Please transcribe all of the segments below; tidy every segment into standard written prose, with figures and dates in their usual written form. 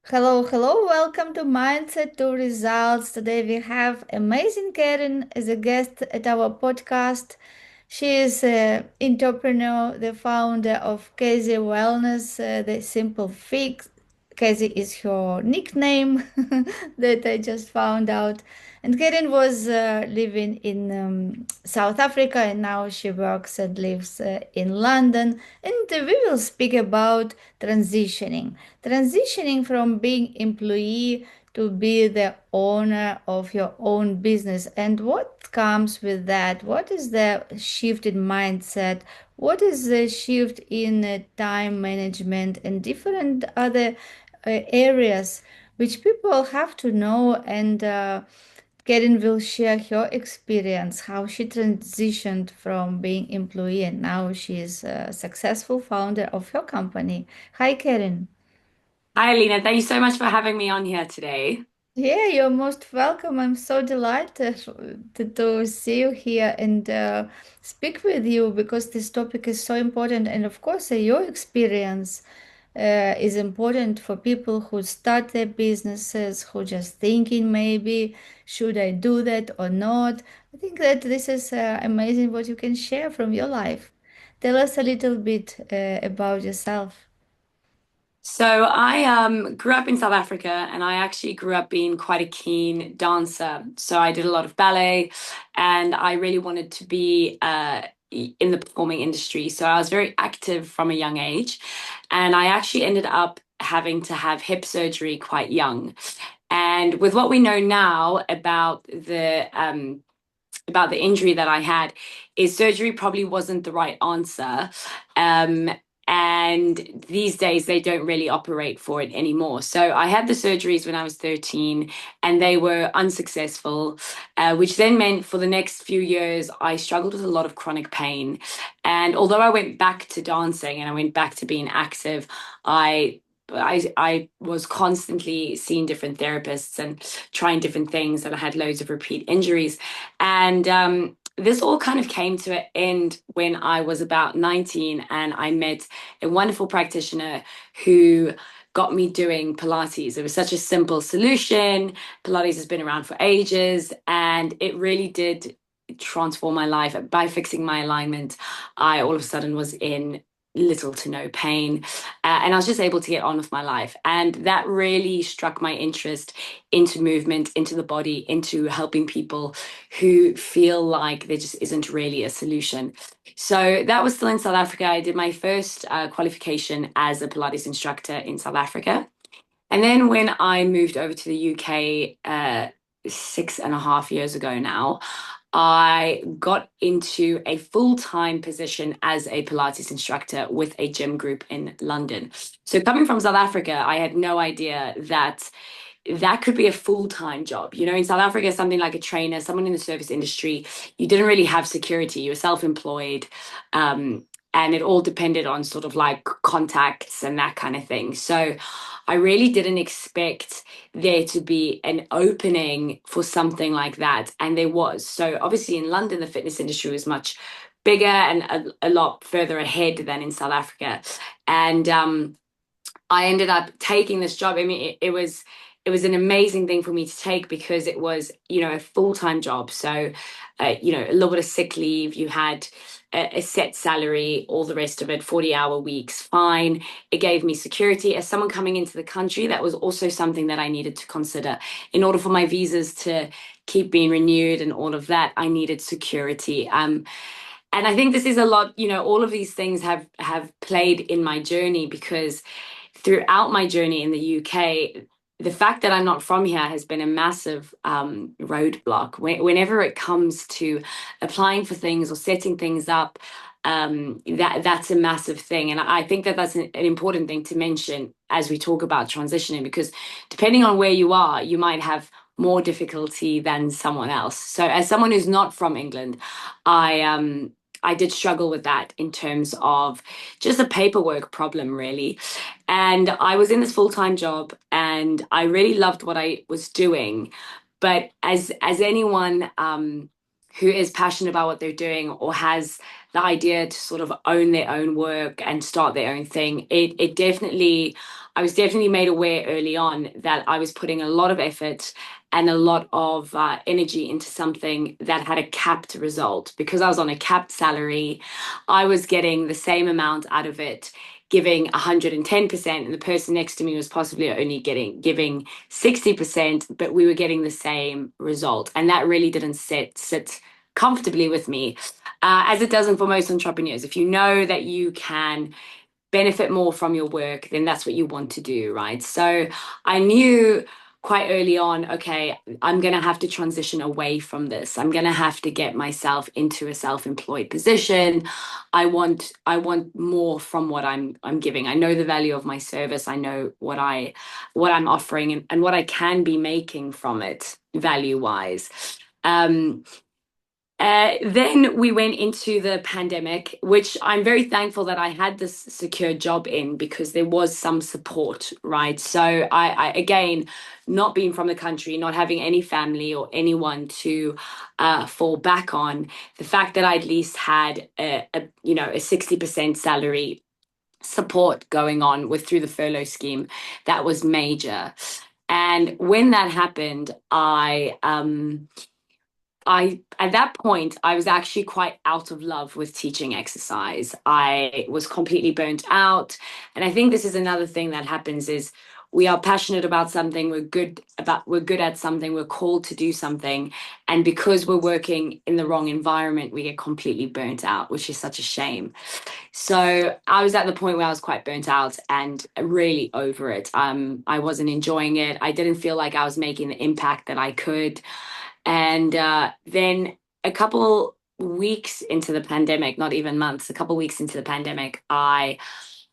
Hello, hello, welcome to Mindset to Results. Today we have amazing Kerryn as a guest at our podcast. She is an entrepreneur, the founder of KZA Wellness, the Simple Fix. KZ is her nickname that I just found out. And Kerryn was living in South Africa, and now she works and lives in London. And we will speak about transitioning from being employee to be the owner of your own business, and what comes with that. What is the shift in mindset? What is the shift in time management and different other areas which people have to know? And Karen will share her experience, how she transitioned from being employee and now she is a successful founder of her company. Hi, Karen. Hi, Alina. Thank you so much for having me on here today. Yeah, you're most welcome. I'm so delighted to see you here and speak with you because this topic is so important. And of course, your experience is important for people who start their businesses, who just thinking maybe, should I do that or not? I think that this is amazing what you can share from your life. Tell us a little bit about yourself. So I grew up in South Africa, and I actually grew up being quite a keen dancer. So I did a lot of ballet, and I really wanted to be in the performing industry. So I was very active from a young age, and I actually ended up having to have hip surgery quite young. And with what we know now about the injury that I had, is surgery probably wasn't the right answer. Um, and these days they don't really operate for it anymore. So I had the surgeries when I was 13 and they were unsuccessful, which then meant for the next few years I struggled with a lot of chronic pain. And although I went back to dancing and I went back to being active, I I was constantly seeing different therapists and trying different things, and I had loads of repeat injuries. And this all kind of came to an end when I was about 19 and I met a wonderful practitioner who got me doing Pilates. It was such a simple solution. Pilates has been around for ages and it really did transform my life. By fixing my alignment, I all of a sudden was in little to no pain, and I was just able to get on with my life. And that really struck my interest into movement, into the body, into helping people who feel like there just isn't really a solution. So that was still in South Africa. I did my first qualification as a Pilates instructor in South Africa. And then when I moved over to the UK 6.5 years ago now, I got into a full-time position as a Pilates instructor with a gym group in London. So coming from South Africa, I had no idea that that could be a full-time job. You know, in South Africa, something like a trainer, someone in the service industry, you didn't really have security. You were self-employed. And it all depended on sort of like contacts and that kind of thing. So I really didn't expect there to be an opening for something like that. And there was. So obviously in London, the fitness industry was much bigger and a lot further ahead than in South Africa. And I ended up taking this job. I mean, it was an amazing thing for me to take because it was, you know, a full-time job. So, you know, a little bit of sick leave. You had a set salary, all the rest of it, 40-hour weeks, fine. It gave me security. As someone coming into the country, that was also something that I needed to consider. In order for my visas to keep being renewed and all of that, I needed security. And I think this is a lot, you know, all of these things have played in my journey because throughout my journey in the UK, the fact that I'm not from here has been a massive roadblock. Whenever it comes to applying for things or setting things up, that's a massive thing. And I think that that's an important thing to mention as we talk about transitioning, because depending on where you are, you might have more difficulty than someone else. So as someone who's not from England, I did struggle with that in terms of just a paperwork problem, really. And I was in this full-time job and I really loved what I was doing. But as anyone who is passionate about what they're doing or has the idea to sort of own their own work and start their own thing, it definitely, I was definitely made aware early on that I was putting a lot of effort and a lot of energy into something that had a capped result. Because I was on a capped salary, I was getting the same amount out of it, giving 110%, and the person next to me was possibly only giving 60%, but we were getting the same result. And that really didn't sit comfortably with me, as it doesn't for most entrepreneurs. If you know that you can benefit more from your work, then that's what you want to do, right? So I knew quite early on, okay, I'm going to have to transition away from this. I'm going to have to get myself into a self-employed position. I want more from what I'm giving. I know the value of my service. I know what I'm offering, and what I can be making from it value wise. Um, then we went into the pandemic, which I'm very thankful that I had this secure job in, because there was some support, right? So again, not being from the country, not having any family or anyone to fall back on, the fact that I at least had a 60% salary support going on with through the furlough scheme, that was major. And when that happened, I at that point I was actually quite out of love with teaching exercise. I was completely burnt out, and I think this is another thing that happens is we are passionate about something, we're good at something, we're called to do something, and because we're working in the wrong environment, we get completely burnt out, which is such a shame. So I was at the point where I was quite burnt out and really over it. I wasn't enjoying it. I didn't feel like I was making the impact that I could. And then a couple weeks into the pandemic, not even months, a couple weeks into the pandemic, I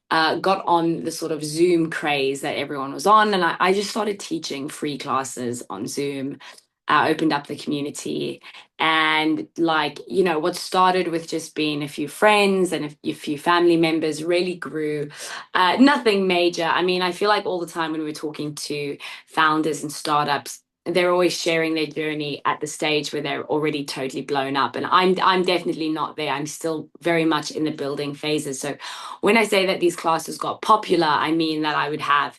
got on the sort of Zoom craze that everyone was on. And I just started teaching free classes on Zoom. I opened up the community. And, like, what started with just being a few friends and a few family members really grew. Nothing major. I mean, I feel like all the time when we're talking to founders and startups, they're always sharing their journey at the stage where they're already totally blown up, and I'm definitely not there. I'm still very much in the building phases. So when I say that these classes got popular, I mean that I would have,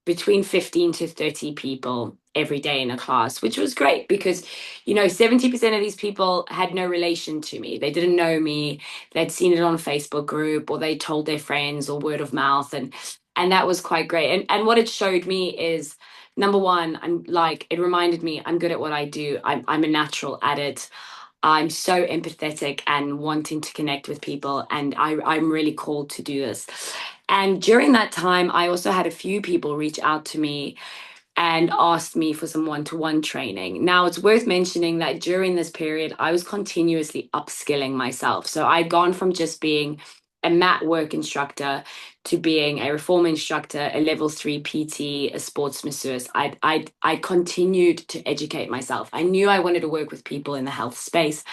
between 15 to 30 people every day in a class, which was great because, 70% of these people had no relation to me. They didn't know me. They'd seen it on a Facebook group, or they told their friends, or word of mouth. And that was quite great. And what it showed me is, number one, it reminded me I'm good at what I do. I'm a natural at it. I'm so empathetic and wanting to connect with people, and I'm really called to do this. And during that time, I also had a few people reach out to me and asked me for some one-to-one training. Now, it's worth mentioning that during this period, I was continuously upskilling myself. So I'd gone from just being a mat work instructor to being a reform instructor, a level 3 PT, a sports masseuse. I continued to educate myself. I knew I wanted to work with people in the health space.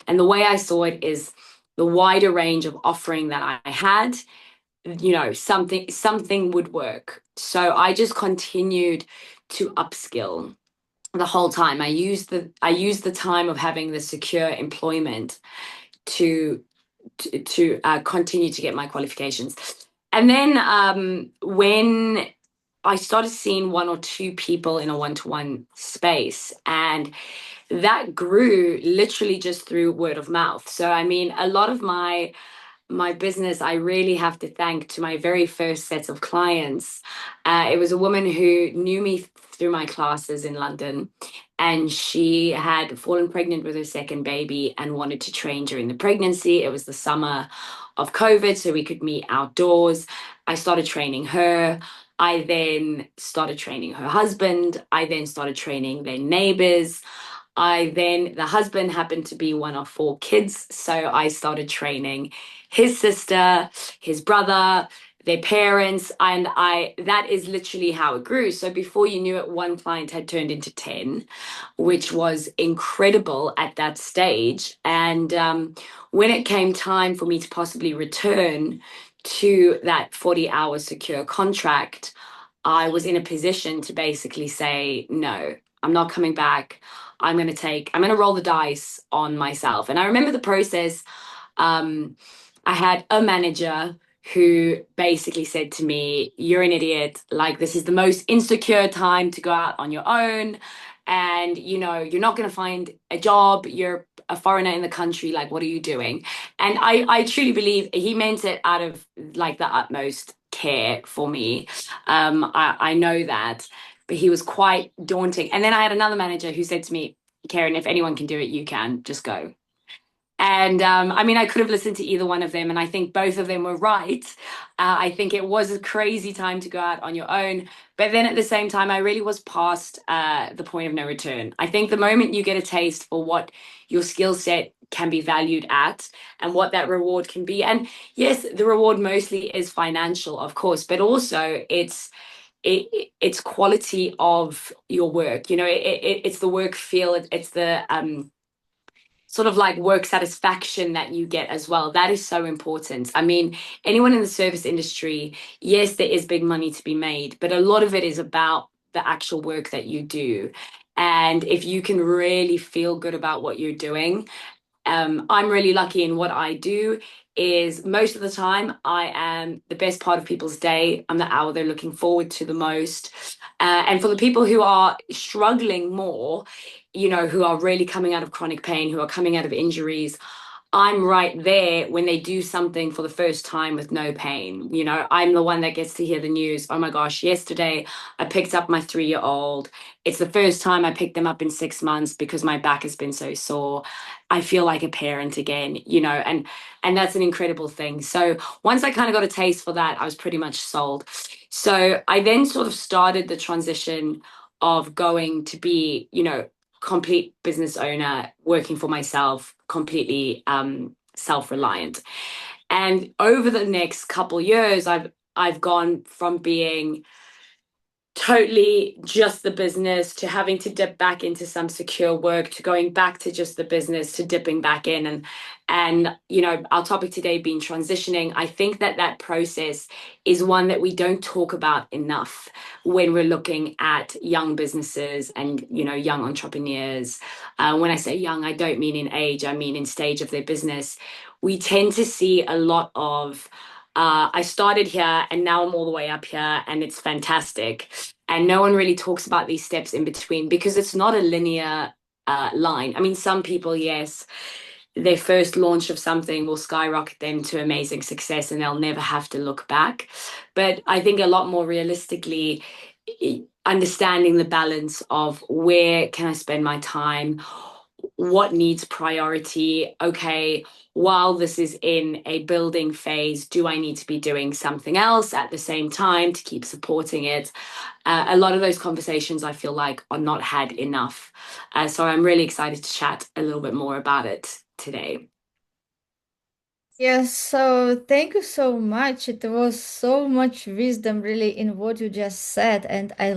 And the way I saw it is the wider range of offering that I had, something would work. So I just continued to upskill the whole time. I used the time of having the secure employment to continue to get my qualifications. And then when I started seeing one or two people in a one-to-one space, and that grew literally just through word of mouth. So I mean, a lot of my business, I really have to thank to my very first set of clients. It was a woman who knew me through my classes in London, and she had fallen pregnant with her second baby and wanted to train during the pregnancy. It was the summer of COVID, so we could meet outdoors. I started training her. I then started training her husband. I then started training their neighbors. The husband happened to be one of four kids. So I started training his sister, his brother, their parents. And that is literally how it grew. So before you knew it, one client had turned into 10, which was incredible at that stage. And when it came time for me to possibly return to that 40-hour secure contract, I was in a position to basically say, no, I'm not coming back. I'm going to roll the dice on myself. And I remember the process. I had a manager who basically said to me, "You're an idiot. Like, this is the most insecure time to go out on your own. And, you're not going to find a job. You're a foreigner in the country. Like, what are you doing?" And I truly believe he meant it out of like the utmost care for me. I know that, but he was quite daunting. And then I had another manager who said to me, "Kerryn, if anyone can do it, you can. Just go." And I mean, I could have listened to either one of them, and I think both of them were right. I think it was a crazy time to go out on your own. But then at the same time, I really was past the point of no return. I think the moment you get a taste for what your skill set can be valued at and what that reward can be, and yes, the reward mostly is financial, of course, but also it's quality of your work. It's the work feel, it's the sort of like work satisfaction that you get as well. That is so important. I mean, anyone in the service industry, yes, there is big money to be made, but a lot of it is about the actual work that you do. And if you can really feel good about what you're doing, I'm really lucky in what I do is most of the time I am the best part of people's day. I'm the hour they're looking forward to the most. And for the people who are struggling more, who are really coming out of chronic pain, who are coming out of injuries, I'm right there when they do something for the first time with no pain. I'm the one that gets to hear the news. Oh my gosh, yesterday I picked up my 3-year old. It's the first time I picked them up in 6 months because my back has been so sore. I feel like a parent again, and that's an incredible thing. So once I kind of got a taste for that, I was pretty much sold. So I then sort of started the transition of going to be, complete business owner, working for myself, completely self-reliant. And over the next couple years, I've gone from being totally just the business to having to dip back into some secure work to going back to just the business to dipping back in. And our topic today being transitioning, I think that process is one that we don't talk about enough when we're looking at young businesses and young entrepreneurs. When I say young, I don't mean in age, I mean in stage of their business. We tend to see a lot of I started here and now I'm all the way up here and it's fantastic. And no one really talks about these steps in between because it's not a linear line. I mean, some people, yes, their first launch of something will skyrocket them to amazing success and they'll never have to look back. But I think a lot more realistically, understanding the balance of where can I spend my time, what needs priority. Okay, while this is in a building phase, do I need to be doing something else at the same time to keep supporting it? A lot of those conversations I feel like are not had enough. So I'm really excited to chat a little bit more about it today. Yes, so thank you so much. It was so much wisdom really in what you just said, and I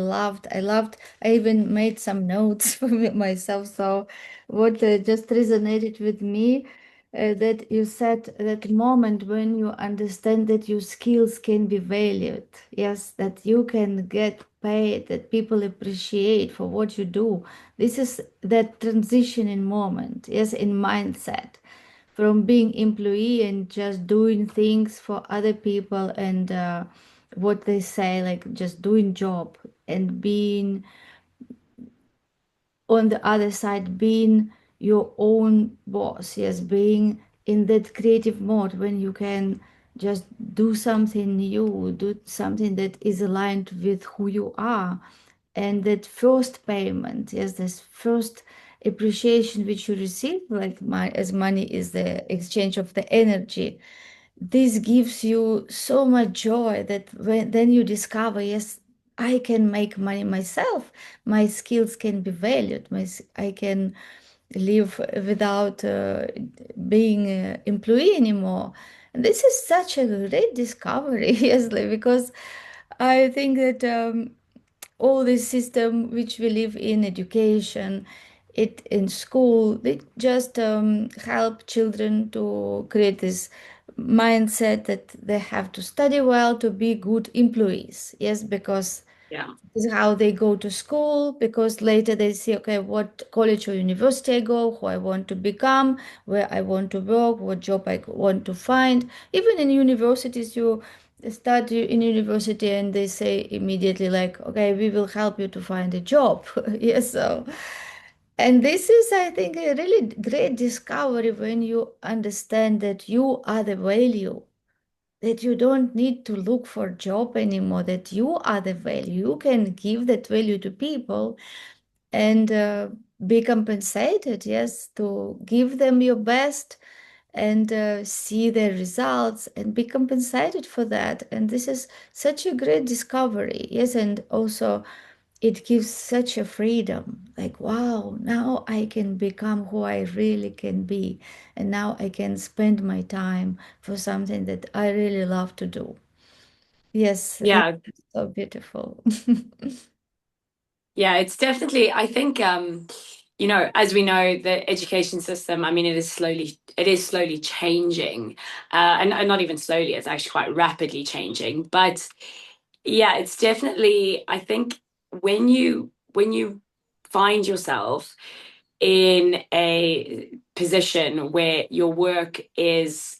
even made some notes for myself. So what just resonated with me, that you said that moment when you understand that your skills can be valued. Yes, that you can get paid, that people appreciate for what you do. This is that transitioning moment, yes, in mindset from being employee and just doing things for other people and what they say, like just doing job, and being on the other side, being your own boss. Yes, being in that creative mode when you can just do something new, do something that is aligned with who you are. And that first payment, yes, this first appreciation which you receive, like as money is the exchange of the energy, this gives you so much joy that then you discover, yes, I can make money myself. My skills can be valued. I can live without being an employee anymore. And this is such a great discovery, yes, because I think that all this system which we live in education, it in school, they just help children to create this mindset that they have to study well to be good employees. Yes, because Yeah. Is how they go to school, because later they see, okay, what college or university I go, who I want to become, where I want to work, what job I want to find. Even in universities, you start in university and they say immediately like, okay, we will help you to find a job. Yes, so and this is, I think, a really great discovery when you understand that you are the value, that you don't need to look for a job anymore, that you are the value. You can give that value to people and be compensated, yes, to give them your best and see their results and be compensated for that. And this is such a great discovery, yes, and also it gives such a freedom, like, wow, now I can become who I really can be, and now I can spend my time for something that I really love to do. Yes, it's Yeah. so beautiful. Yeah, it's definitely, I think, as we know, the education system, I mean, it is slowly changing. And not even slowly, it's actually quite rapidly changing. But yeah, it's definitely, I think when you find yourself in a position where your work is,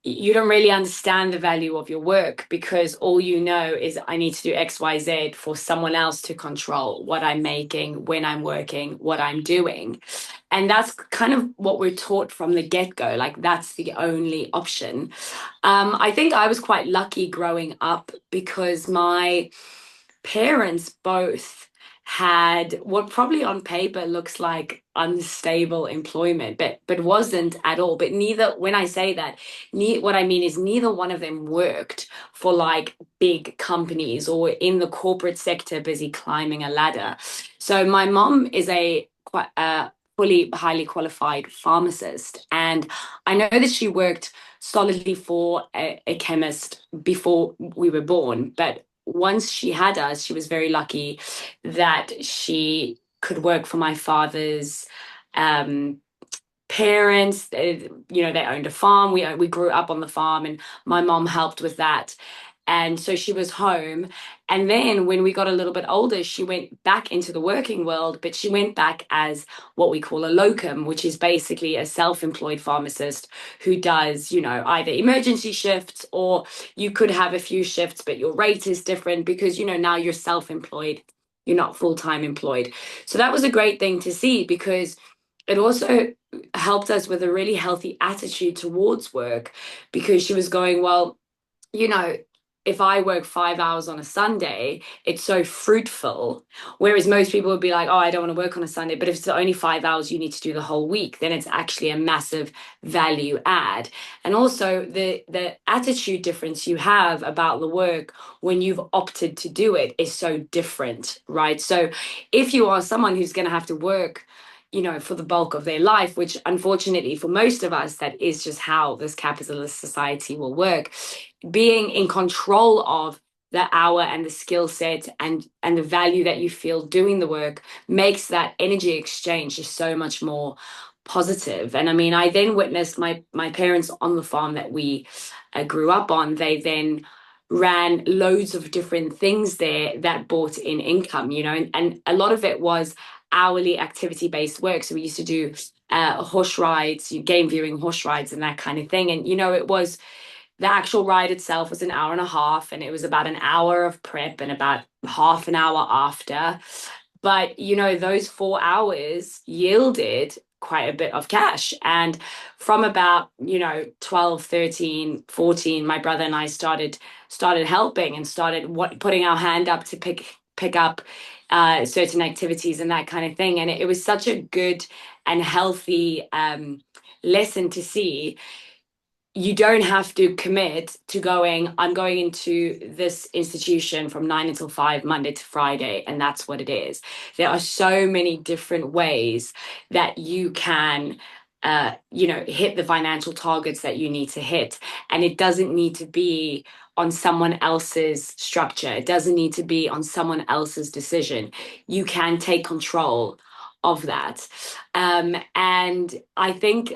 you don't really understand the value of your work because all you know is I need to do XYZ for someone else to control what I'm making, when I'm working, what I'm doing. And that's kind of what we're taught from the get-go. Like that's the only option. I think I was quite lucky growing up because my parents both had what probably on paper looks like unstable employment, but wasn't at all. But neither, when I say that, what I mean is neither one of them worked for like big companies or in the corporate sector, busy climbing a ladder. So my mom is a quite fully highly qualified pharmacist, and I know that she worked solidly for a chemist before we were born, but once she had us, she was very lucky that she could work for my father's um, parents. They owned a farm. We grew up on the farm, and my mom helped with that. And so she was home. And then when we got a little bit older, she went back into the working world, but she went back as what we call a locum, which is basically a self-employed pharmacist who does, either emergency shifts, or you could have a few shifts, but your rate is different because, now you're self-employed, you're not full-time employed. So that was a great thing to see because it also helped us with a really healthy attitude towards work, because she was going, well, you know, if I work 5 hours on a Sunday, it's so fruitful. Whereas most people would be like, oh, I don't want to work on a Sunday. But if it's only 5 hours you need to do the whole week, then it's actually a massive value add. And also the attitude difference you have about the work when you've opted to do it is so different, right? So if you are someone who's going to have to work, for the bulk of their life, which unfortunately for most of us, that is just how this capitalist society will work. Being in control of the hour and the skill set and the value that you feel doing the work makes that energy exchange just so much more positive. And I mean, I then witnessed my parents on the farm that we grew up on. They then ran loads of different things there that brought in income, and a lot of it was hourly activity based work. So we used to do horse rides, game viewing horse rides and that kind of thing. And it was, the actual ride itself was an hour and a half, and it was about an hour of prep and about half an hour after. But those 4 hours yielded quite a bit of cash. And from about 12, 13, 14, my brother and I started helping and started putting our hand up to pick up certain activities and that kind of thing. And it was such a good and healthy lesson to see. You don't have to commit to going, I'm going into this institution from 9 until 5, Monday to Friday, and that's what it is. There are so many different ways that you can hit the financial targets that you need to hit. And it doesn't need to be on someone else's structure. It doesn't need to be on someone else's decision. You can take control of that. And I think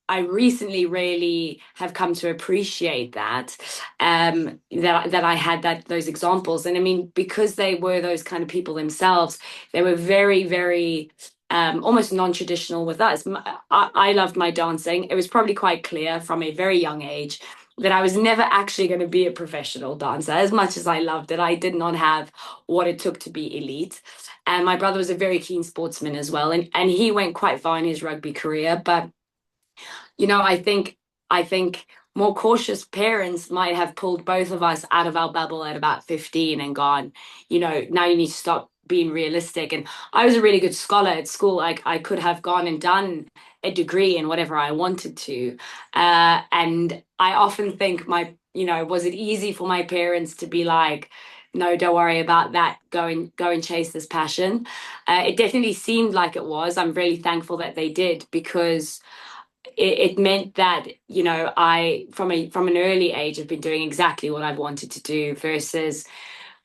I recently really have come to appreciate that, that I had those examples. And I mean, because they were those kind of people themselves, they were very, very almost non-traditional with us. I loved my dancing. It was probably quite clear from a very young age that I was never actually going to be a professional dancer. As much as I loved it, I did not have what it took to be elite. And my brother was a very keen sportsman as well, and he went quite far in his rugby career. But I think more cautious parents might have pulled both of us out of our bubble at about 15 and gone, now you need to stop being realistic. And I was a really good scholar at school. Like I could have gone and done a degree in whatever I wanted to. And I often think was it easy for my parents to be like, no, don't worry about that. Go and chase this passion. It definitely seemed like it was. I'm really thankful that they did, because it meant that I from an early age have been doing exactly what I've wanted to do, versus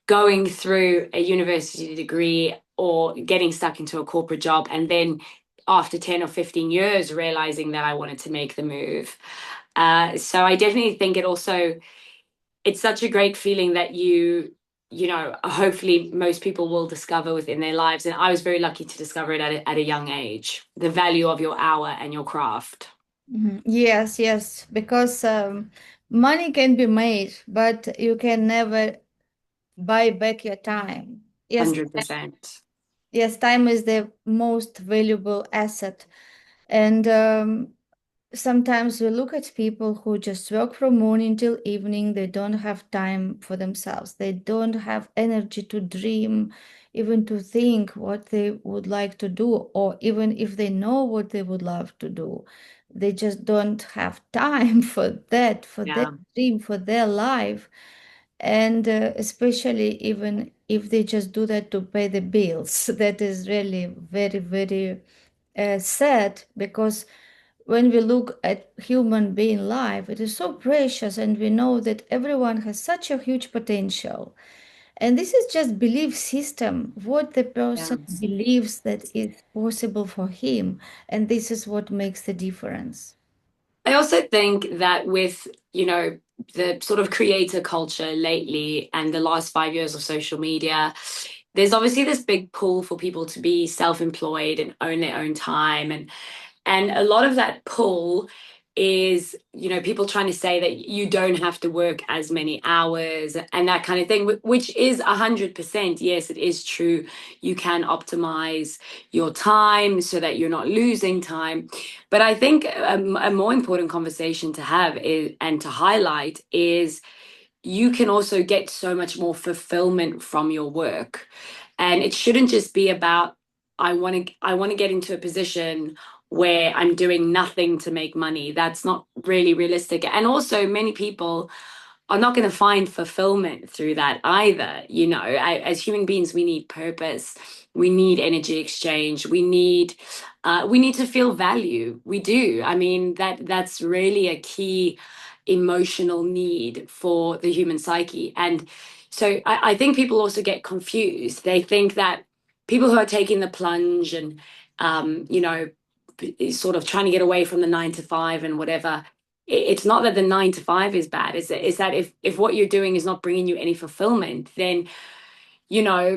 going through a university degree or getting stuck into a corporate job and then after 10 or 15 years realizing that I wanted to make the move. So I definitely think it's such a great feeling that hopefully most people will discover within their lives. And I was very lucky to discover it at a young age, the value of your hour and your craft. Mhm. Yes, yes, because money can be made, but you can never buy back your time. Yes, 100%. yes, time is the most valuable asset. And sometimes we look at people who just work from morning till evening. They don't have time for themselves. They don't have energy to dream, even to think what they would like to do, or even if they know what they would love to do. They just don't have time for that, for their Yeah. dream, for their life. And especially even if they just do that to pay the bills, that is really very, very sad, because when we look at human being life, it is so precious, and we know that everyone has such a huge potential. And this is just belief system, what the Yeah. person believes that is possible for him, and this is what makes the difference. I also think that with, the sort of creator culture lately and the last 5 years of social media, there's obviously this big pull for people to be self-employed and own their own time. And a lot of that pull is, people trying to say that you don't have to work as many hours and that kind of thing, which is 100%. Yes, it is true. You can optimize your time so that you're not losing time. But I think a more important conversation to have and to highlight is you can also get so much more fulfillment from your work. And it shouldn't just be about, I want to get into a position where I'm doing nothing to make money. That's not really realistic. And also many people are not going to find fulfillment through that either. As human beings, we need purpose. We need energy exchange. We need to feel value. We do. I mean, that's really a key emotional need for the human psyche. And so I think people also get confused. They think that people who are taking the plunge and, sort of trying to get away from the 9 to 5 and whatever, it's not that the 9 to 5 is bad. It's that if what you're doing is not bringing you any fulfillment, then you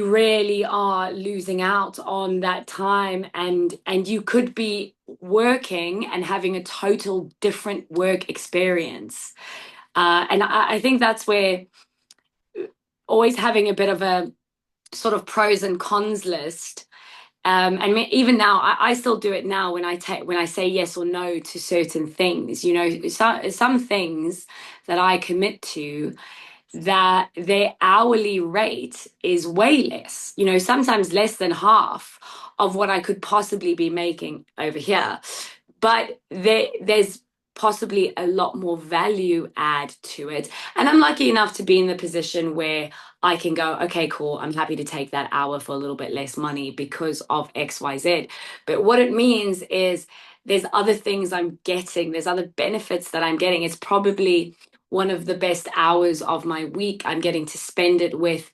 really are losing out on that time, and you could be working and having a total different work experience. And I think that's where always having a bit of a sort of pros and cons list. And even now, I still do it now when I say yes or no to certain things. Some things that I commit to, that their hourly rate is way less. Sometimes less than half of what I could possibly be making over here. But there's possibly a lot more value add to it. And I'm lucky enough to be in the position where I can go, okay, cool, I'm happy to take that hour for a little bit less money because of XYZ. But what it means is there's other things I'm getting, there's other benefits that I'm getting. It's probably one of the best hours of my week. I'm getting to spend it with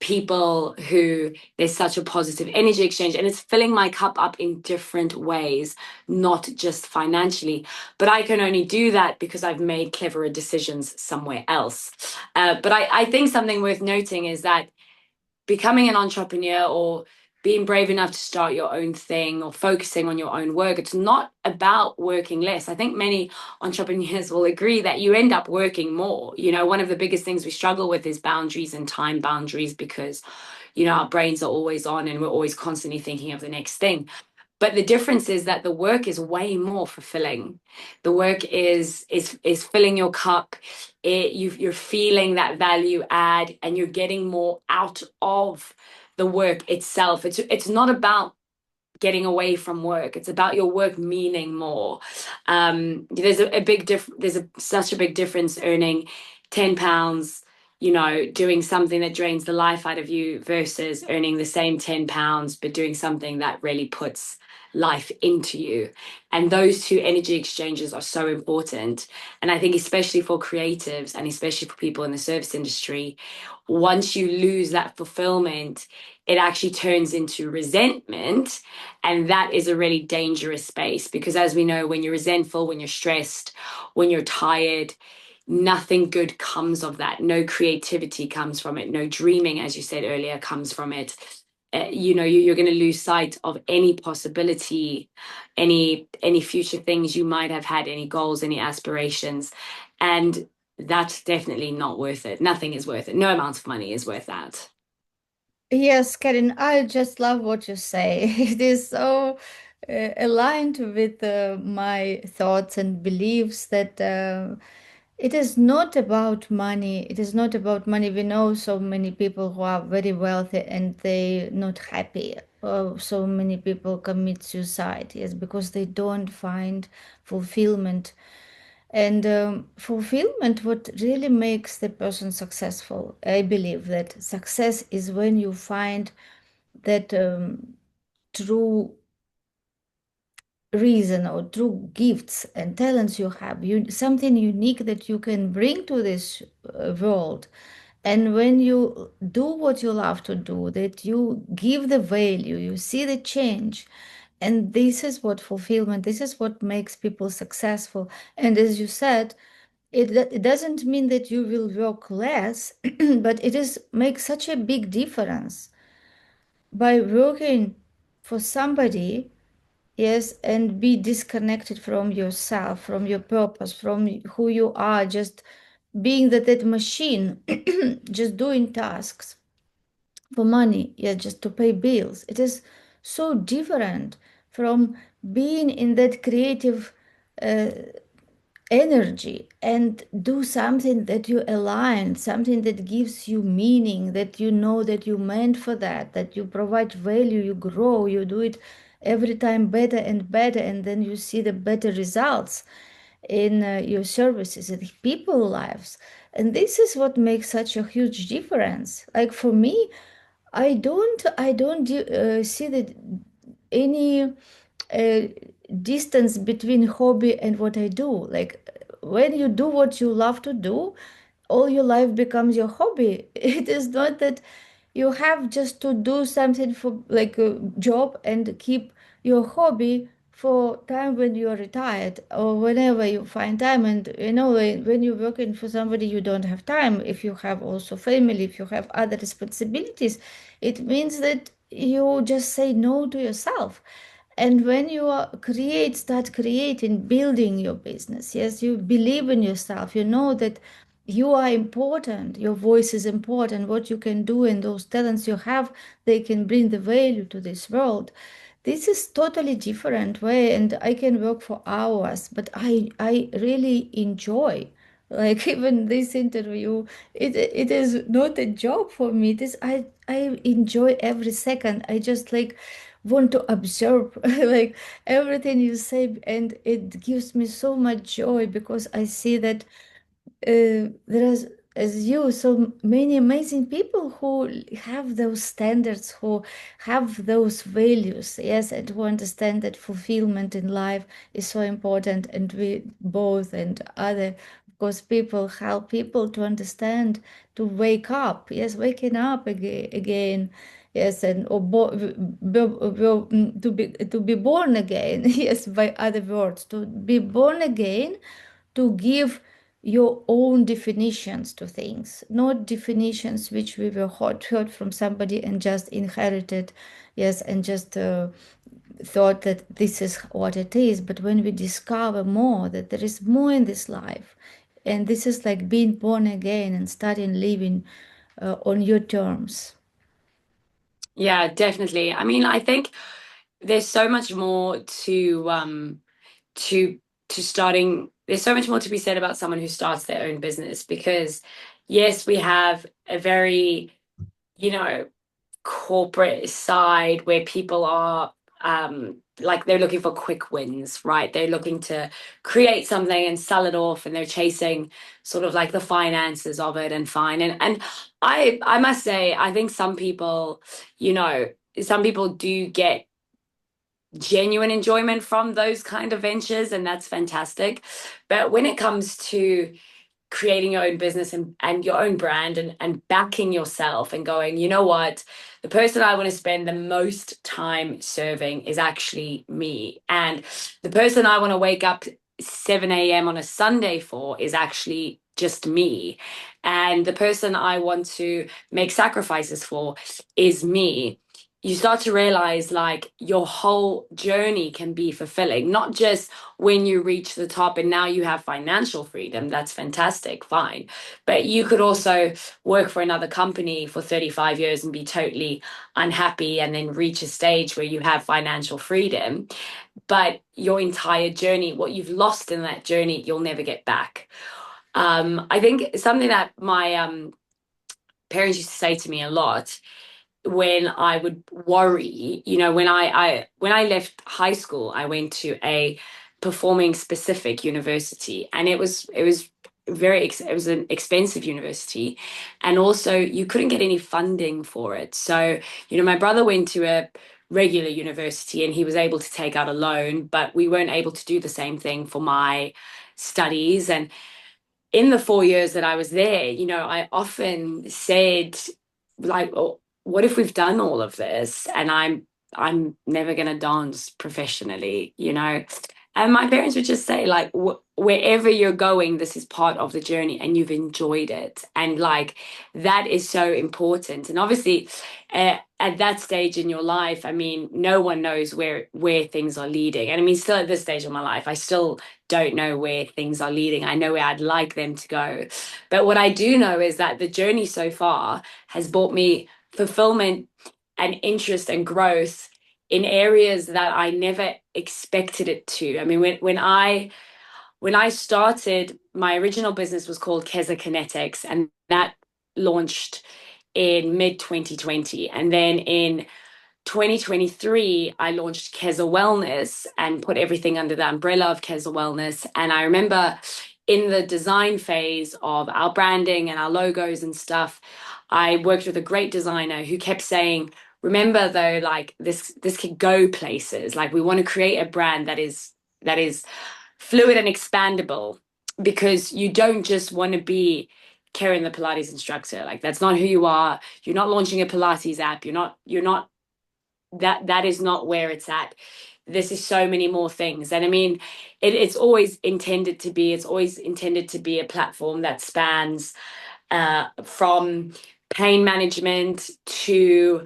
people who there's such a positive energy exchange, and it's filling my cup up in different ways, not just financially. But I can only do that because I've made cleverer decisions somewhere else. But I think something worth noting is that becoming an entrepreneur or being brave enough to start your own thing or focusing on your own work, it's not about working less. I think many entrepreneurs will agree that you end up working more. You know, one of the biggest things we struggle with is boundaries and time boundaries, because, you know, our brains are always on and we're always constantly thinking of the next thing. But the difference is that the work is way more fulfilling. The work is filling your cup. You're feeling that value add, and you're getting more out of the work itself. It's not about getting away from work. It's about your work meaning more. There's a big such a big difference earning £10, you know, doing something that drains the life out of you, versus earning the same £10 but doing something that really puts life into you. And those two energy exchanges are so important. And I think especially for creatives and especially for people in the service industry, once you lose that fulfillment, it actually turns into resentment. And that is a really dangerous space, because as we know, when you're resentful, when you're stressed, when you're tired, nothing good comes of that. No creativity comes from it. No dreaming, as you said earlier, comes from it. You know, you're going to lose sight of any possibility, any future things you might have had, any goals, any aspirations. And that's definitely not worth it. Nothing is worth it. No amount of money is worth that. Yes, Kerryn, I just love what you say. It is so aligned with my thoughts and beliefs that it is not about money. It is not about money. We know so many people who are very wealthy and they not happy. So many people commit suicide, yes, because they don't find fulfillment. And fulfillment, what really makes the person successful, I believe that success is when you find that true reason or true gifts and talents you have, something unique that you can bring to this world. And when you do what you love to do, that you give the value, you see the change. And this is what fulfillment, this is what makes people successful. And as you said, it doesn't mean that you will work less, but it is makes such a big difference by working for somebody, yes, and be disconnected from yourself, from your purpose, from who you are, just being that machine, just doing tasks for money, yeah, just to pay bills. It is so different from being in that creative uh, energy and do something that you align, something that gives you meaning, that you know that you meant for that, that you provide value, you grow, you do it every time better and better, and then you see the better results in your services and people lives. And this is what makes such a huge difference. Like for me, I don't see that any distance between hobby and what I do. Like when you do what you love to do, all your life becomes your hobby. It is not that you have just to do something for like a job and keep your hobby for time when you are retired or whenever you find time. And you know, when you're working for somebody, you don't have time. If you have also family, if you have other responsibilities, it means that you just say no to yourself. And when you start creating, building your business, yes, you believe in yourself, you know that you are important, your voice is important, what you can do and those talents you have, they can bring the value to this world. This is totally different way, and I can work for hours, but I really enjoy. Like even this interview, it is not a job for me. It is I enjoy every second. I just like want to observe like everything you say, and it gives me so much joy because I see that there is, as you, so many amazing people who have those standards, who have those values, yes, and who understand that fulfillment in life is so important, and we both and other because people help people to understand, to wake up. Yes, waking up again. Yes, and or to be born again. Yes, by other words, to be born again, to give your own definitions to things, not definitions which we were heard from somebody and just inherited. Yes, and just thought that this is what it is. But when we discover more that there is more in this life, and this is like being born again and starting living on your terms. Yeah, definitely. I mean, I think there's so much more to to starting there's so much more to be said about someone who starts their own business, because yes, we have a very, you know, corporate side where people are like they're looking for quick wins, right? They're looking to create something and sell it off, and they're chasing sort of like the finances of it and fine. And I must say, I think some people, you know, some people do get genuine enjoyment from those kind of ventures, and that's fantastic. But when it comes to creating your own business and your own brand, and backing yourself and going, you know what, the person I want to spend the most time serving is actually me. And the person I want to wake up 7 a.m. on a Sunday for is actually just me. And the person I want to make sacrifices for is me. You start to realize like your whole journey can be fulfilling, not just when you reach the top and now you have financial freedom. That's fantastic, fine. But you could also work for another company for 35 years and be totally unhappy, and then reach a stage where you have financial freedom. But your entire journey, what you've lost in that journey, you'll never get back. I think something that my parents used to say to me a lot when I would worry, you know, when I left high school, I went to a performing specific university, and it was it was an expensive university, and also you couldn't get any funding for it. So, you know, my brother went to a regular university and he was able to take out a loan, but we weren't able to do the same thing for my studies. And in the 4 years that I was there, you know, I often said, like, oh, what if we've done all of this and I'm never going to dance professionally, you know? And my parents would just say, like, wherever you're going, this is part of the journey and you've enjoyed it. And like, that is so important. And obviously, at that stage in your life, I mean, no one knows where things are leading. And I mean, still at this stage of my life, I still don't know where things are leading. I know where I'd like them to go. But what I do know is that the journey so far has brought me fulfillment and interest and growth in areas that I never expected it to. I mean, when I started, my original business was called KZA, and that launched in mid 2020. And then in 2023, I launched KZA Wellness and put everything under the umbrella of KZA Wellness. And I remember in the design phase of our branding and our logos and stuff, I worked with a great designer who kept saying, remember though, like this could go places. Like we want to create a brand that is fluid and expandable, because you don't just want to be Kerryn the Pilates instructor. Like that's not who you are. You're not launching a Pilates app. You're not that is not where it's at. This is so many more things. And I mean, it's always intended to be a platform that spans from pain management to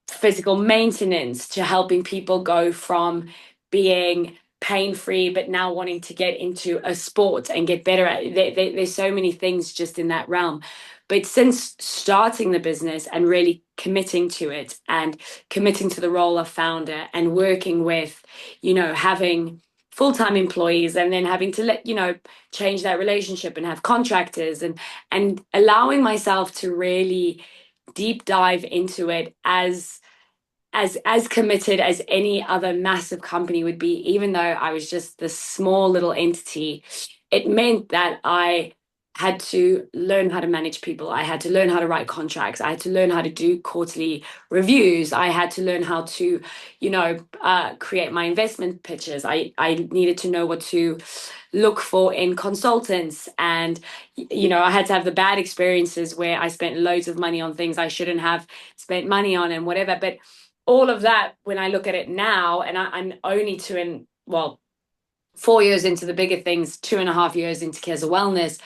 physical maintenance to helping people go from being pain free but now wanting to get into a sport and get better at it. There's so many things just in that realm. But since starting the business and really committing to it and committing to the role of founder and working with, you know, having full-time employees and then having to let, you know, change that relationship and have contractors, and allowing myself to really deep dive into it as committed as any other massive company would be, even though I was just this small little entity. It meant that I had to learn how to manage people. I had to learn how to write contracts. I had to learn how to do quarterly reviews. I had to learn how to, create my investment pitches. I needed to know what to look for in consultants. And, I had to have the bad experiences where I spent loads of money on things I shouldn't have spent money on and whatever. But all of that, when I look at it now, and I'm only 4 years into the bigger things, 2.5 years into KZA Wellness,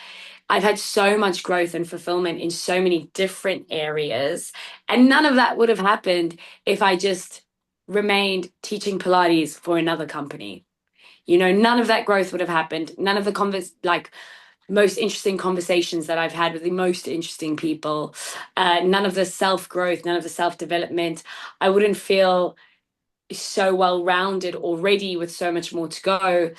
I've had so much growth and fulfillment in so many different areas. And none of that would have happened if I just remained teaching Pilates for another company. None of that growth would have happened. None of the most interesting conversations that I've had with the most interesting people, none of the self growth, none of the self development. I wouldn't feel so well rounded already with so much more to go,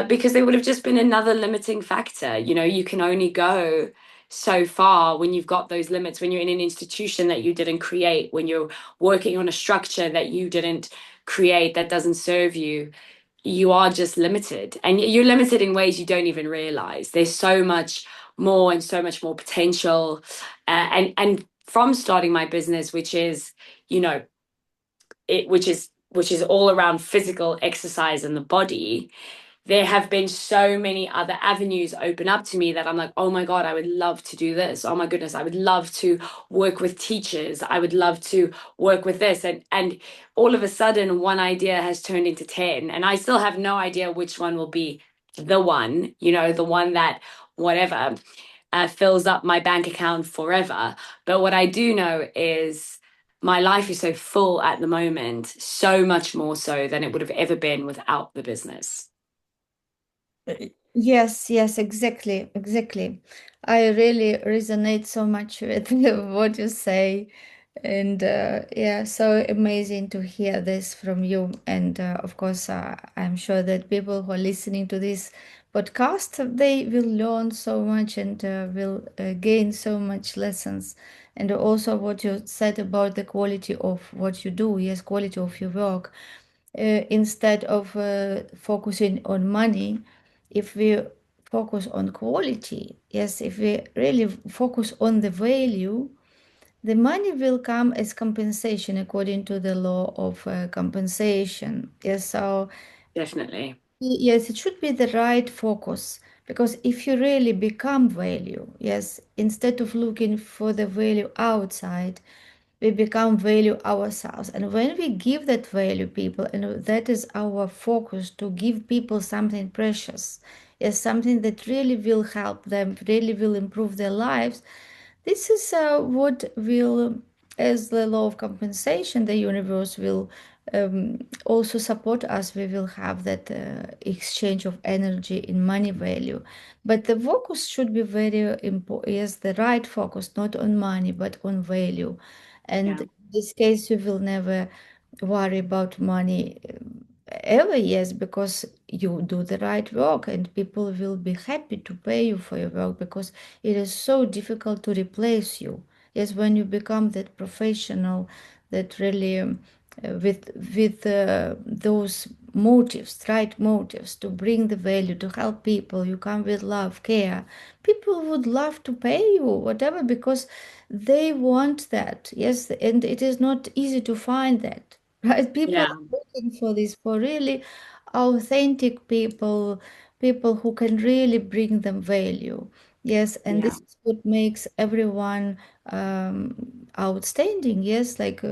because there would have just been another limiting factor. You can only go so far when you've got those limits, when you're in an institution that you didn't create, when you're working on a structure that you didn't create, that doesn't serve you. You are just limited, and you're limited in ways you don't even realize. There's so much more and so much more potential, and from starting my business, which is, you know which is all around physical exercise and the body, there have been so many other avenues open up to me that I'm like, oh my God, I would love to do this. Oh my goodness, I would love to work with teachers. I would love to work with this. And all of a sudden, one idea has turned into 10. And I still have no idea which one will be the one, the one that whatever fills up my bank account forever. But what I do know is my life is so full at the moment, so much more so than it would have ever been without the business. Yes, yes, exactly, exactly. I really resonate so much with what you say. And yeah, so amazing to hear this from you. And of course, I'm sure that people who are listening to this podcast, they will learn so much and will gain so much lessons. And also what you said about the quality of what you do, yes, quality of your work. Instead of focusing on money, if we focus on quality, yes, if we really focus on the value, the money will come as compensation according to the law of compensation. Yes, so Definitely. yes, it should be the right focus, because if you really become value, yes, instead of looking for the value outside, we become value ourselves. And when we give that value people, and that is our focus, to give people something precious, yes, something that really will help them, really will improve their lives, this is what will, as the law of compensation, the universe will also support us. We will have that exchange of energy in money value. But the focus should be very important. Yes, the right focus, not on money, but on value. And Yeah. in this case, you will never worry about money ever, yes, because you do the right work and people will be happy to pay you for your work, because it is so difficult to replace you. Yes, when you become that professional that really with those motives, right motives, to bring the value, to help people, you come with love, care, people would love to pay you whatever, because they want that. Yes, and it is not easy to find that. Right, people Yeah. are looking for this, for really authentic people, people who can really bring them value. Yes, and Yeah. this is what makes everyone outstanding. Yes, like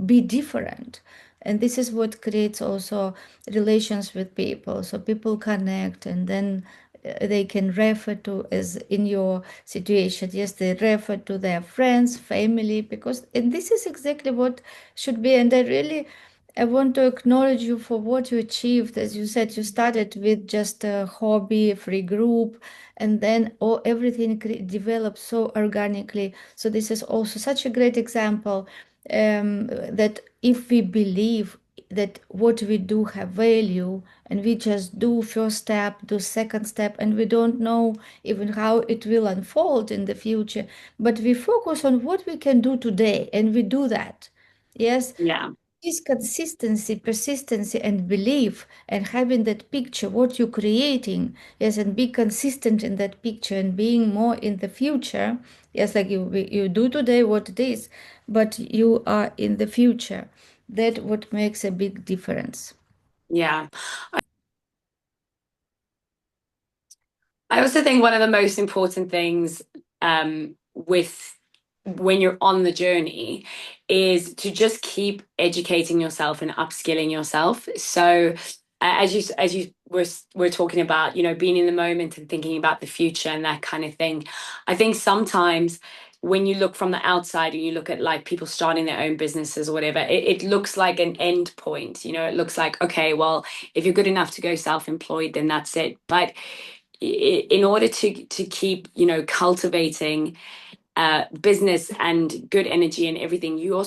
be different. And this is what creates also relations with people. So people connect, and then they can refer to, as in your situation, yes, they refer to their friends, family, because, and this is exactly what should be. And I want to acknowledge you for what you achieved. As you said, you started with just a hobby, a free group, and then everything developed so organically. So this is also such a great example, that if we believe that what we do have value, and we just do first step, do second step, and we don't know even how it will unfold in the future, but we focus on what we can do today, and we do that. Yes, Yeah. is consistency, persistency, and belief, and having that picture, what you're creating, yes, and be consistent in that picture and being more in the future, yes, like you do today what it is, but you are in the future. That what makes a big difference. Yeah. I also think one of the most important things with when you're on the journey is to just keep educating yourself and upskilling yourself. So as you were talking about, being in the moment and thinking about the future and that kind of thing. I think sometimes when you look from the outside and you look at like people starting their own businesses or whatever, it looks like an end point. It looks like, okay, well, if you're good enough to go self-employed, then that's it. But in order to keep cultivating business and good energy and everything, you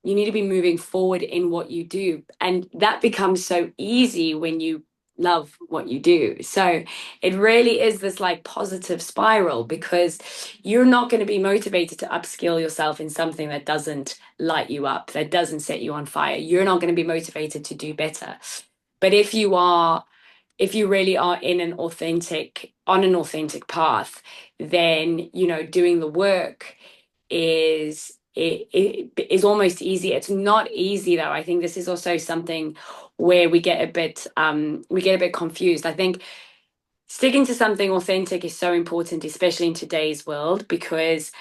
need to be moving forward in what you do, and that becomes so easy when you love what you do. So it really is this like positive spiral, because you're not going to be motivated to upskill yourself in something that doesn't light you up, that doesn't set you on fire. You're not going to be motivated to do better. But if you really are in an authentic path, then doing the work is almost easy. It's not easy though. I think this is also something where we get a bit confused. I think sticking to something authentic is so important, especially in today's world, because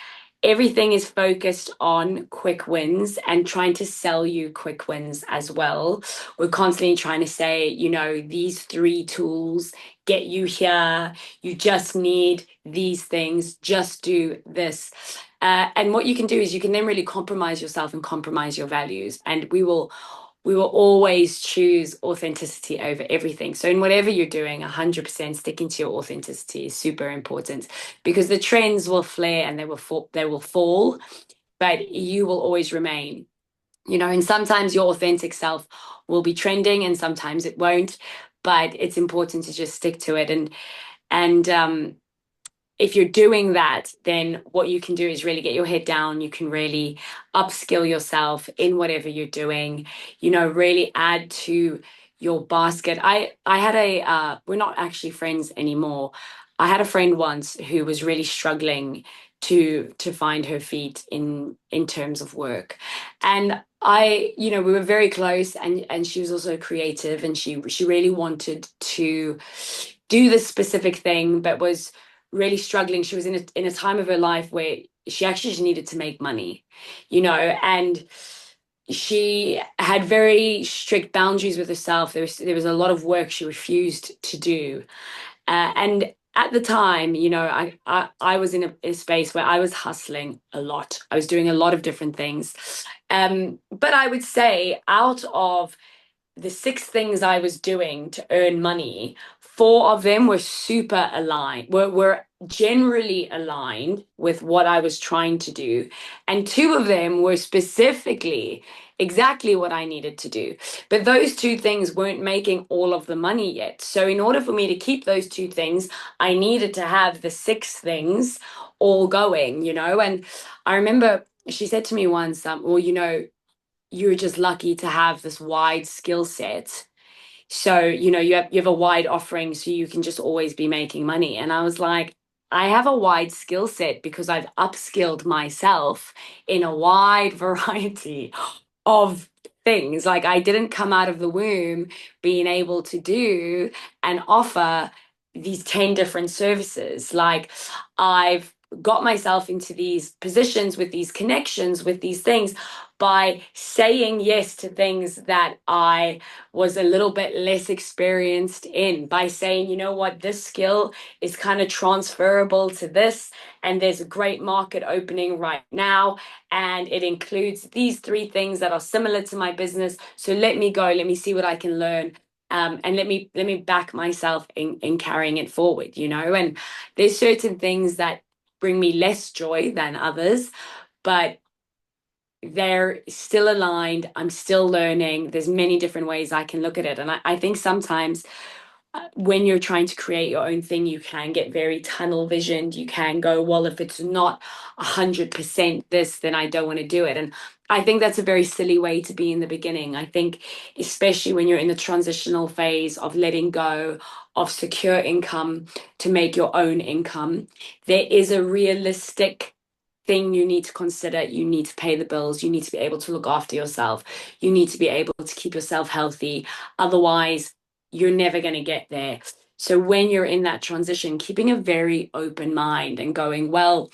everything is focused on quick wins and trying to sell you quick wins as well. We're constantly trying to say, these three tools get you here. You just need these things. Just do this. And what you can do is you can then really compromise yourself and compromise your values. And we will always choose authenticity over everything. So in whatever you're doing, 100% sticking to your authenticity is super important, because the trends will flare and they will fall, but you will always remain. And sometimes your authentic self will be trending and sometimes it won't, but it's important to just stick to it. And if you're doing that, then what you can do is really get your head down. You can really upskill yourself in whatever you're doing, really add to your basket. I had we're not actually friends anymore. I had a friend once who was really struggling to find her feet in terms of work. And we were very close, and she was also creative, and she really wanted to do this specific thing, but was really struggling. She was in a time of her life where she actually just needed to make money, and she had very strict boundaries with herself. There was a lot of work she refused to do, and at the time, I was in a space where I was hustling a lot. I was doing a lot of different things, but I would say out of the six things I was doing to earn money, four of them were super aligned, were generally aligned with what I was trying to do. And two of them were specifically exactly what I needed to do. But those two things weren't making all of the money yet. So in order for me to keep those two things, I needed to have the six things all going. And I remember she said to me once, well, you're just lucky to have this wide skill set. So, you have a wide offering, so you can just always be making money. And I was like, I have a wide skill set because I've upskilled myself in a wide variety of things. Like, I didn't come out of the womb being able to do and offer these 10 different services. Like, I've got myself into these positions with these connections, with these things, by saying yes to things that I was a little bit less experienced in, by saying, you know what, this skill is kind of transferable to this, and there's a great market opening right now, and it includes these three things that are similar to my business. So let me go, let me see what I can learn. And let me back myself in carrying it forward, and there's certain things that bring me less joy than others, but they're still aligned. I'm still learning. There's many different ways I can look at it. And I think sometimes when you're trying to create your own thing, you can get very tunnel visioned. You can go, well, if it's not 100% this, then I don't want to do it. And I think that's a very silly way to be in the beginning. I think, especially when you're in the transitional phase of letting go of secure income to make your own income, there is a realistic thing you need to consider. You need to pay the bills. You need to be able to look after yourself. You need to be able to keep yourself healthy. Otherwise, you're never going to get there. So when you're in that transition, keeping a very open mind and going, well,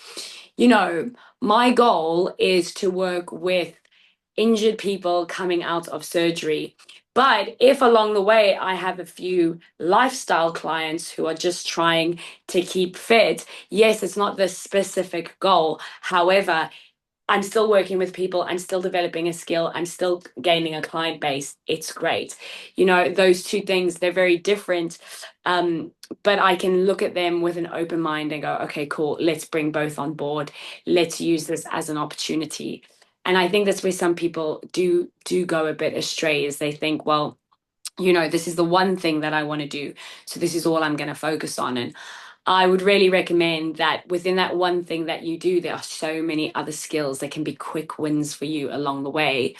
you know, my goal is to work with injured people coming out of surgery. But if along the way I have a few lifestyle clients who are just trying to keep fit, yes, it's not the specific goal. However, I'm still working with people. I'm still developing a skill. I'm still gaining a client base. It's great. Those two things, they're very different. Um, but I can look at them with an open mind and go, okay, cool. Let's bring both on board. Let's use this as an opportunity. And I think that's where some people do go a bit astray is they think, well, this is the one thing that I want to do. So this is all I'm going to focus on. And I would really recommend that within that one thing that you do, there are so many other skills that can be quick wins for you along the way.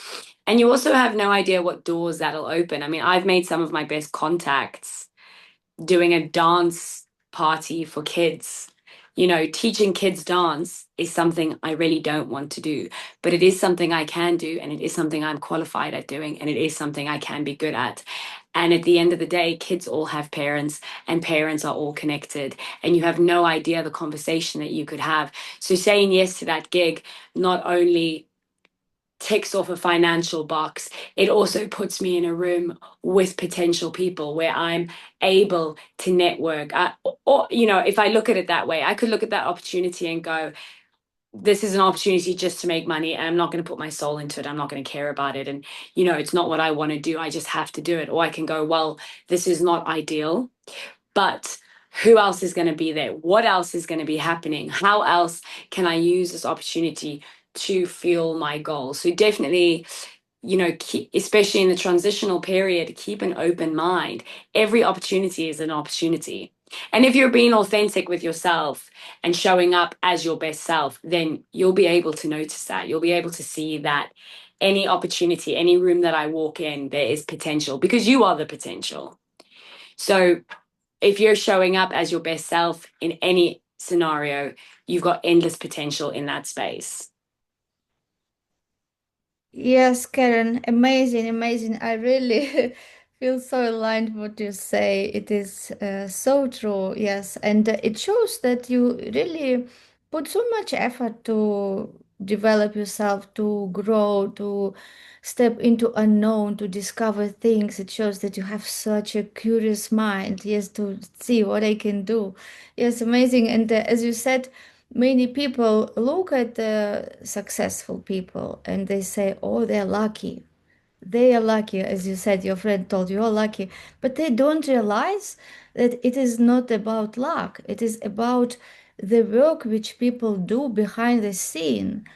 And you also have no idea what doors that'll open. I mean, I've made some of my best contacts doing a dance party for kids. Teaching kids dance is something I really don't want to do, but it is something I can do, and it is something I'm qualified at doing, and it is something I can be good at. And at the end of the day, kids all have parents, and parents are all connected, and you have no idea the conversation that you could have. So saying yes to that gig not only ticks off a financial box, it also puts me in a room with potential people where I'm able to network. If I look at it that way, I could look at that opportunity and go, this is an opportunity just to make money, and I'm not going to put my soul into it. I'm not going to care about it. And, it's not what I want to do. I just have to do it. Or I can go, well, this is not ideal, but who else is going to be there? What else is going to be happening? How else can I use this opportunity to fuel my goals? So definitely, especially in the transitional period, keep an open mind. Every opportunity is an opportunity. And if you're being authentic with yourself and showing up as your best self, then you'll be able to notice that. You'll be able to see that any opportunity, any room that I walk in, there is potential because you are the potential. So if you're showing up as your best self in any scenario, you've got endless potential in that space. Yes, Karen, amazing, amazing. I really feel so aligned what you say. It is so true. Yes, and it shows that you really put so much effort to develop yourself, to grow, to step into unknown, to discover things. It shows that you have such a curious mind. Yes, to see what I can do. Yes, amazing. And as you said, many people look at the successful people and they say, oh, they're lucky. They are lucky, as you said, your friend told you, you're lucky. But they don't realize that it is not about luck. It is about the work which people do behind the scene.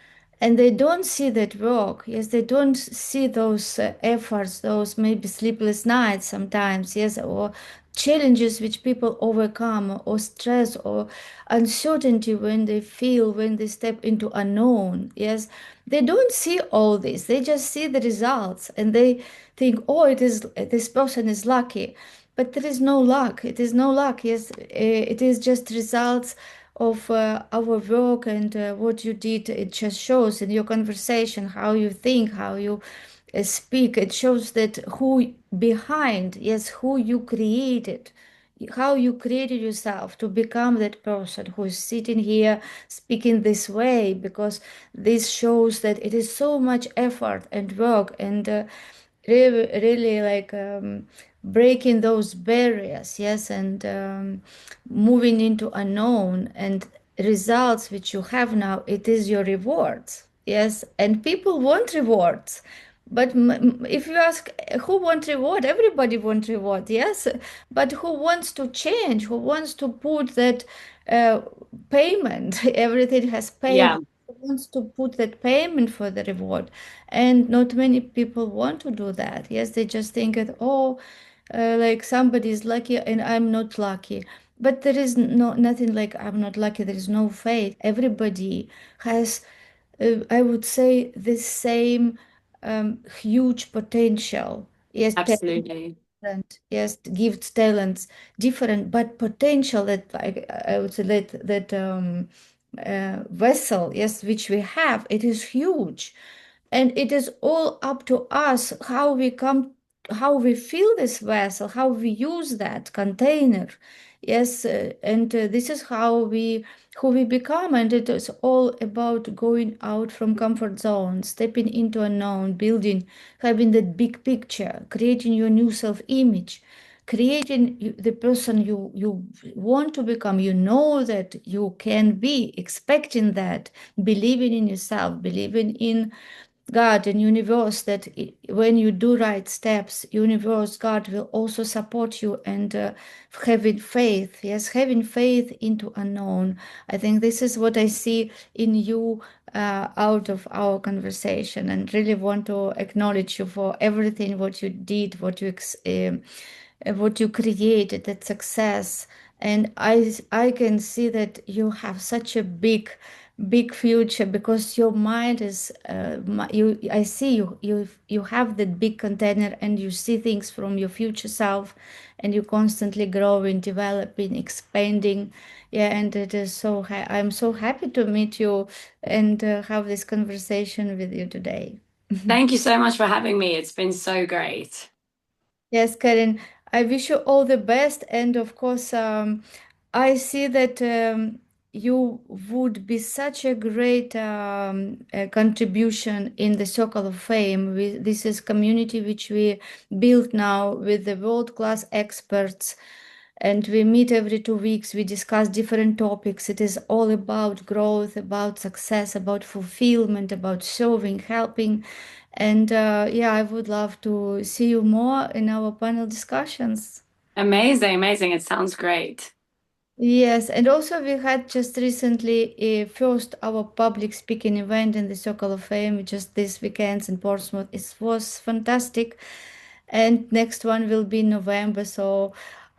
And they don't see that work. Yes, they don't see those efforts, those maybe sleepless nights sometimes, yes, or challenges which people overcome, or stress or uncertainty when they feel, when they step into unknown. Yes, they don't see all this. They just see the results and they think, oh, it is this person is lucky. But there is no luck. It is no luck. Yes, it is just results of our work and what you did. It just shows in your conversation how you think, how you speak. It shows that who behind, yes, who you created, how you created yourself to become that person who is sitting here speaking this way, because this shows that it is so much effort and work and really, really like breaking those barriers, yes, and moving into unknown and results which you have now. It is your rewards, yes, and people want rewards. But if you ask who wants reward, everybody wants reward, yes. But who wants to change? Who wants to put that uh, payment? Everything has Yeah. payment. Who wants to put that payment for the reward? And not many people want to do that. Yes, they just think that, oh, like somebody is lucky and I'm not lucky. But there is nothing like I'm not lucky. There is no fate. Everybody has, I would say, the same huge potential. Yes, Absolutely. different, yes, gifts, talents, different, but potential that I would say that vessel, yes, which we have, it is huge, and it is all up to us how we come, how we fill this vessel, how we use that container. Yes, and this is how we who we become, and it is all about going out from comfort zone, stepping into unknown, building, having that big picture, creating your new self-image, creating the person you want to become. You know that you can be, expecting that, believing in yourself, believing in God and universe, that when you do right steps, universe, God will also support you, and having faith, yes, having faith into unknown. I think this is what I see in you out of our conversation, and really want to acknowledge you for everything what you did, what you created, that success. And I can see that you have such a big future, because your mind is you, I see you have that big container, and you see things from your future self, and you constantly growing, developing, expanding. Yeah, and it is I'm so happy to meet you and have this conversation with you today. Thank you so much for having me. It's been so great. Yes, Karen, I wish you all the best. And of course, I see that you would be such a great contribution in the Circle of Fame. This is community which we build now with the world-class experts. And we meet every 2 weeks. We discuss different topics. It is all about growth, about success, about fulfillment, about serving, helping. And yeah, I would love to see you more in our panel discussions. Amazing, amazing. It sounds great. Yes, and also we had just recently first our public speaking event in the Circle of Fame just this weekend in Portsmouth. It was fantastic, and next one will be in November. So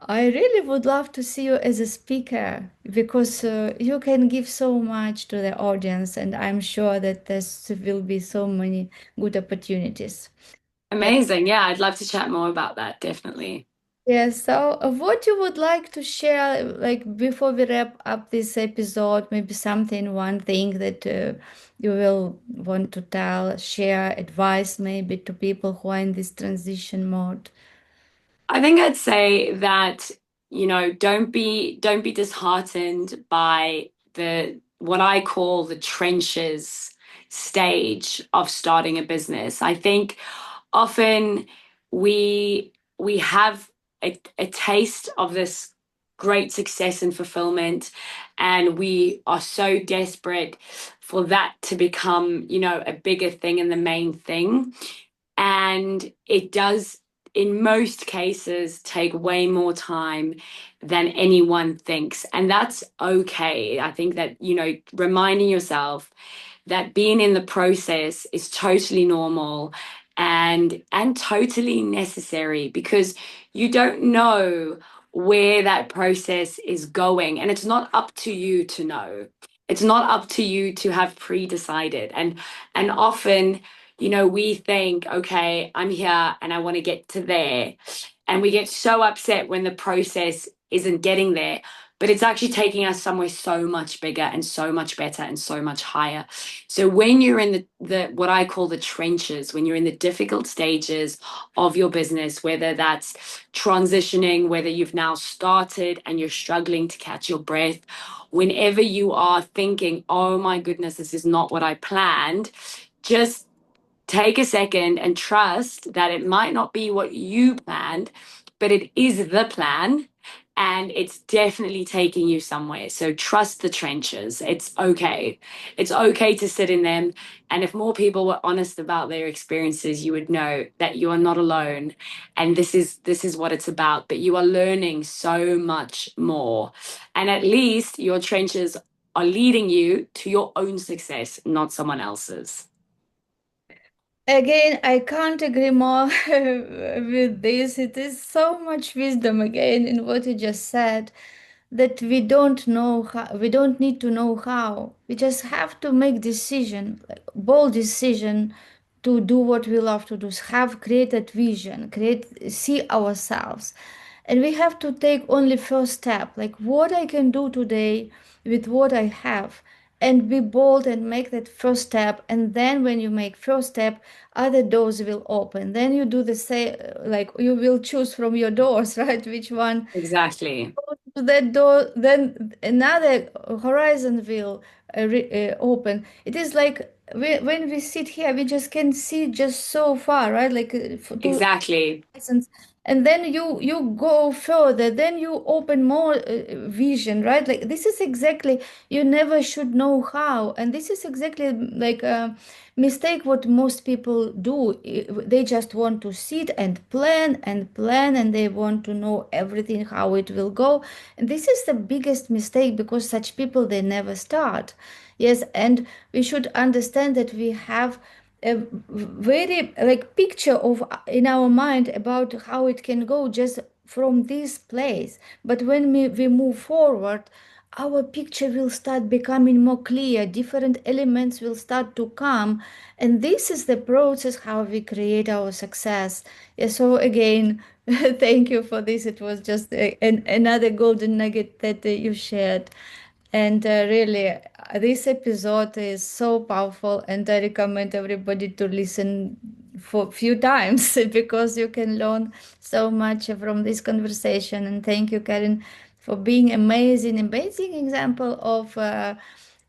I really would love to see you as a speaker, because you can give so much to the audience, and I'm sure that there will be so many good opportunities. Yeah. Amazing. Yeah, I'd love to chat more about that, definitely. Yes, so what you would like to share, like before we wrap up this episode, maybe something, one thing that you will want to tell, share, advice maybe to people who are in this transition mode. I think I'd say that, don't be disheartened by the what I call the trenches stage of starting a business. I think often we have a taste of this great success and fulfillment, and we are so desperate for that to become, a bigger thing and the main thing. And it does, in most cases, take way more time than anyone thinks. And that's okay. I think that, reminding yourself that being in the process is totally normal and totally necessary, because you don't know where that process is going, and it's not up to you to know. It's not up to you to have pre-decided. And often, we think, okay, I'm here and I want to get to there, and we get so upset when the process isn't getting there, but it's actually taking us somewhere so much bigger and so much better and so much higher. So when you're in the what I call the trenches, when you're in the difficult stages of your business, whether that's transitioning, whether you've now started and you're struggling to catch your breath, whenever you are thinking, oh my goodness, this is not what I planned, just take a second and trust that it might not be what you planned, but it is the plan, and it's definitely taking you somewhere. So trust the trenches. It's okay. It's okay to sit in them. And if more people were honest about their experiences, you would know that you are not alone. And this is what it's about. But you are learning so much more. And at least your trenches are leading you to your own success, not someone else's. Again, I can't agree more with this. It is so much wisdom again in what you just said, that we don't know how, we don't need to know how. We just have to make decision, like bold decision to do what we love to do, have created vision, create, see ourselves. And we have to take only first step, like what I can do today with what I have, and be bold and make that first step. And then when you make first step, other doors will open. Then you do the same, like you will choose from your doors, right? Which one Exactly. to that door, then another horizon will open. It is like when we sit here, we just can see just so far, right? Like to Exactly. essence. And then you go further, then you open more vision, right? Like this is exactly, you never should know how. And this is exactly like a mistake what most people do. They just want to sit and plan and plan, and they want to know everything how it will go. And this is the biggest mistake, because such people, they never start. Yes, and we should understand that we have a very like picture of in our mind about how it can go just from this place. But when we move forward, our picture will start becoming more clear, different elements will start to come, and this is the process how we create our success. Yeah, so again, thank you for this. It was just another golden nugget that you shared. And really, this episode is so powerful, and I recommend everybody to listen for a few times because you can learn so much from this conversation. And thank you, Karen, for being amazing, amazing example of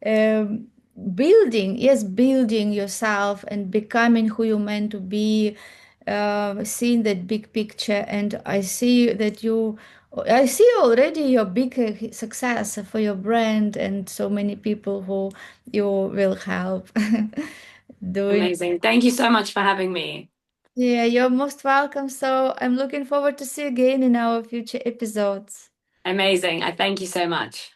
um, building, yes, building yourself and becoming who you're meant to be, seeing that big picture. And I see already your big success for your brand and so many people who you will help doing. Amazing. Thank you so much for having me. Yeah, you're most welcome. So I'm looking forward to see you again in our future episodes. Amazing. I thank you so much.